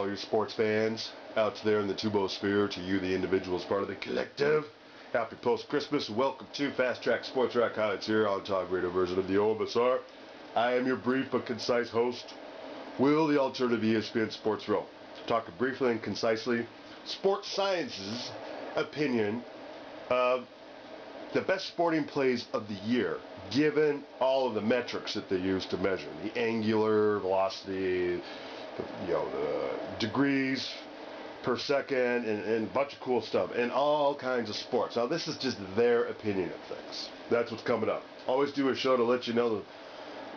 all your sports fans out there in the Tubosphere, to you, the individuals part of the collective. Happy post-Christmas. Welcome to Fast Track Sports Track Highlights here on Talk Radio version of the OMSR. I am your brief but concise host, Will, the alternative ESPN Sports Row. Talking briefly and concisely, sports science's opinion of the best sporting plays of the year, given all of the metrics that they use to measure the angular velocity, the degrees per second, and a bunch of cool stuff, and all kinds of sports. Now, this is just their opinion of things. That's what's coming up. Always do a show to let you know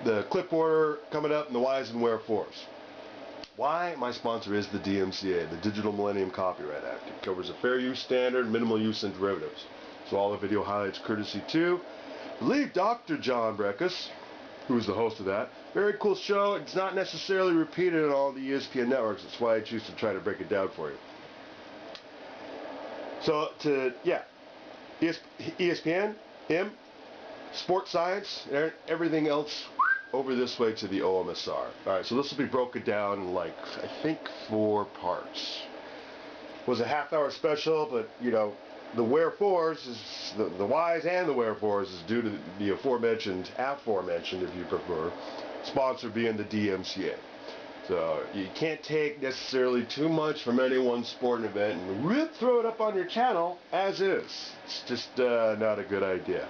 the clip order coming up and the whys and wherefores. Why? My sponsor is the DMCA, the Digital Millennium Copyright Act. It covers a fair use standard, minimal use, and derivatives. So all the video highlights courtesy to, I believe, Dr. John Brekus, who's the host of that. Very cool show. It's not necessarily repeated on all the ESPN networks. That's why I choose to try to break it down for you. So, ESPN, sports science, and everything else over this way to the OMSR. Alright, so this will be broken down in, I think 4 parts. It was a half-hour special, but, the wherefores is the whys and the wherefores is due to the aforementioned, if you prefer, sponsor being the DMCA. So you can't take necessarily too much from any one sporting event and throw it up on your channel as is. It's just not a good idea.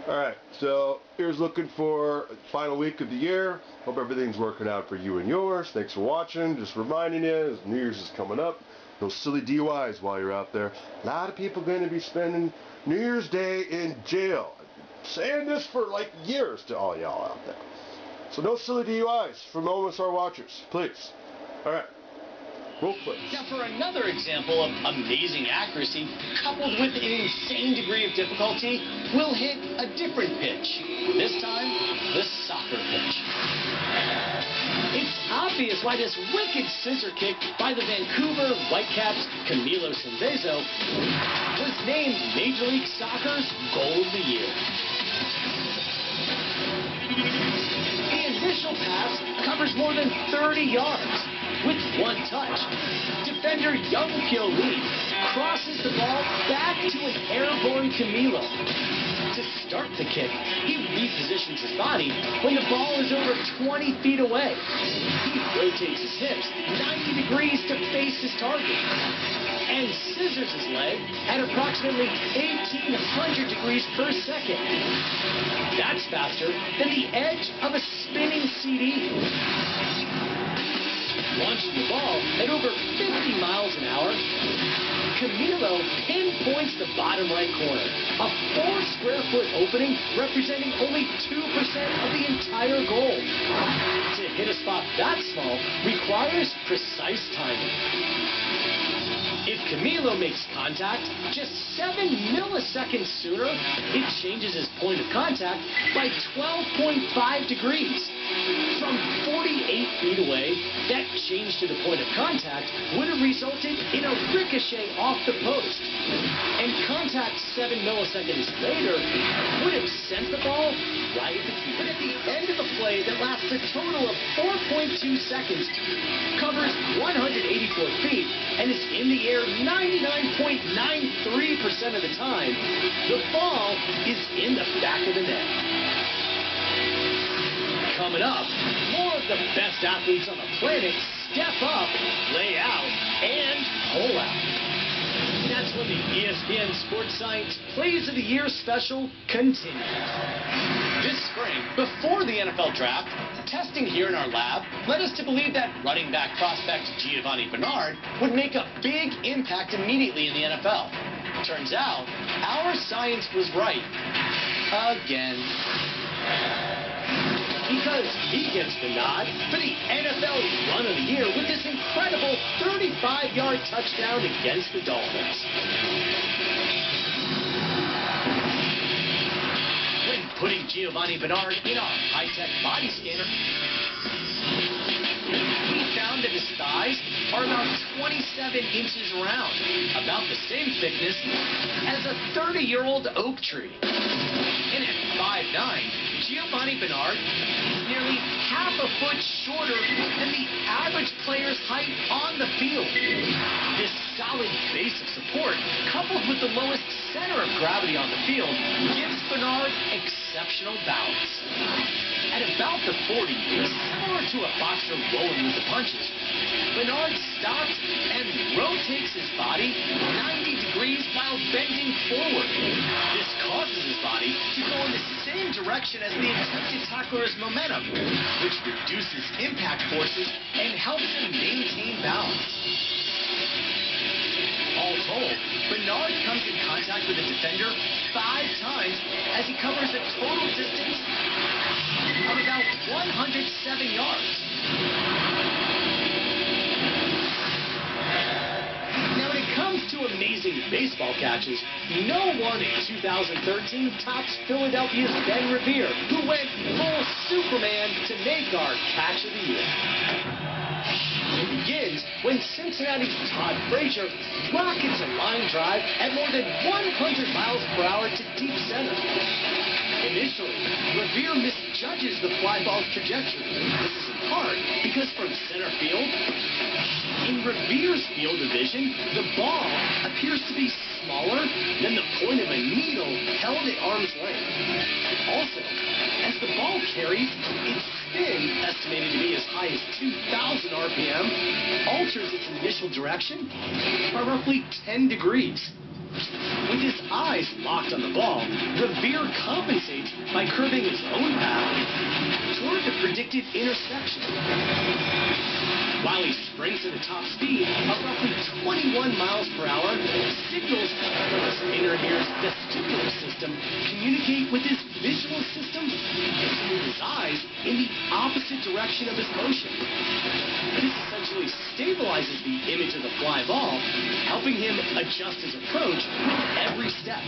Alright, so here's looking for final week of the year. Hope everything's working out for you and yours. Thanks for watching. Just reminding you, as New Year's is coming up, those silly DUIs while you're out there. A lot of people going to be spending New Year's Day in jail. I'm saying this for years to all y'all out there. So no silly DUIs from OMSR watchers, please. Alright, roll clips. Now for another example of amazing accuracy coupled with an insane degree of difficulty, we'll hit a different pitch. This time, the soccer pitch. It's obvious why this wicked scissor kick by the Vancouver Whitecaps' Camilo Sandezo was named Major League Soccer's Goal of the Year. The initial pass covers more than 30 yards with one touch. Defender Young Kyo Lee crosses the ball back to an airborne Camilo. To start the kick, he repositions his body when the ball is over 20 feet away. He rotates his hips 90 degrees to face his target and scissors his leg at approximately 1,800 degrees per second. That's faster than the edge of a spinning CD. Launching the ball at over 50 miles an hour, Camilo pinpoints the bottom right corner, a 4-square-foot opening representing only 2% of the entire goal. To hit a spot that small requires precise timing. If Camilo makes contact just 7 milliseconds sooner, it changes his point of contact by 12.5 degrees. From 48 feet away, that change to the point of contact would have resulted in a ricochet off the post. And contact 7 milliseconds later would have sent the ball right at the keeper. But at the end of a play that lasts a total of 4.2 seconds, covers 184 feet, and is in the air 99.93% of the time, the ball is in the back of the net. Coming up, more of the best athletes on the planet step up, lay out, and pull out. That's when the ESPN Sports Science Plays of the Year special continues. This spring, before the NFL draft, testing here in our lab led us to believe that running back prospect Giovani Bernard would make a big impact immediately in the NFL. Turns out, our science was right. Again. Because he gets the nod for the NFL Run of the Year with this incredible 35-yard touchdown against the Dolphins. When putting Giovani Bernard in our high-tech body scanner, we found that his thighs are about 27 inches round, about the same thickness as a 30-year-old oak tree. And at 5'9", Giovani Bernard is nearly half a foot shorter than the average player's height on the field. This solid base of support, coupled with the lowest center of gravity on the field, gives Bernard exceptional balance. At about the 40, similar to a boxer rolling with the punches, Bernard stops and rotates his body 90 degrees while bending forward. This causes his body to go in the same direction as the attempted tackler's momentum, which reduces impact forces and helps him maintain balance. All told, Bernard comes in contact with a defender 5 times as he covers a total distance of about 107 yards. Now, when it comes to amazing baseball catches, no one in 2013 tops Philadelphia's Ben Revere, who went full Superman to make our Catch of the Year. It begins when Cincinnati's Todd Frazier rockets a line drive at more than 100 miles per hour to deep center. Initially, Revere misjudges the fly ball's trajectory. This is in part because from center field, in Revere's field of vision, the ball appears to be smaller than the point of a needle held at arm's length. Also, as the ball carries, its spin, estimated to be as high as 2,000 RPM, alters its initial direction by roughly 10 degrees. With his eyes locked on the ball, Revere compensates by curving his own path toward the predicted intersection. While he springs at a top speed of roughly 21 miles per hour, signals from his inner ear's vestibular system communicate with his visual system and move his eyes in the opposite direction of his motion. This essentially stabilizes the image of the fly ball, helping him adjust his approach with every step.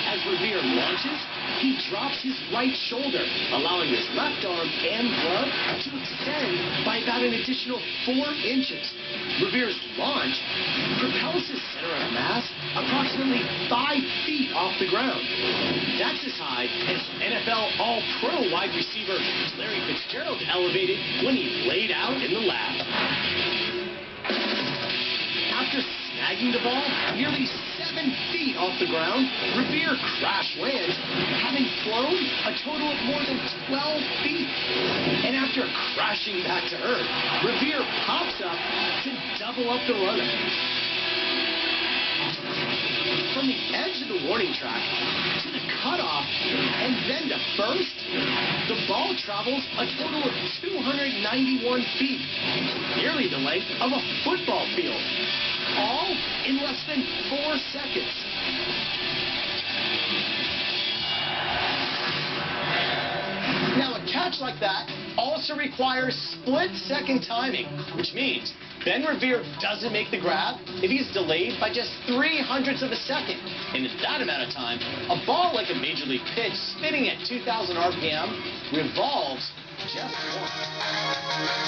As Revere launches, he drops his right shoulder, allowing his left arm and glove to extend by about an additional 4 inches. Revere's launch propels his center of mass approximately 5 feet off the ground. That's as high as NFL All-Pro wide receiver Larry Fitzgerald elevated when he laid out in the lab. After snagging the ball nearly 7 feet off the ground, Revere crash lands, having flown a total of more than 12 feet. And after crashing back to earth, Revere pops up to double up the runner. From the edge of the warning track to the cutoff and then to first, the ball travels a total of 291 feet, nearly the length of a football field, all in less than 4 seconds. Now, a catch like that also requires split-second timing, which means Ben Revere doesn't make the grab if he's delayed by just 0.03 of a second. And in that amount of time, a ball like a major league pitch spinning at 2,000 RPM revolves just once.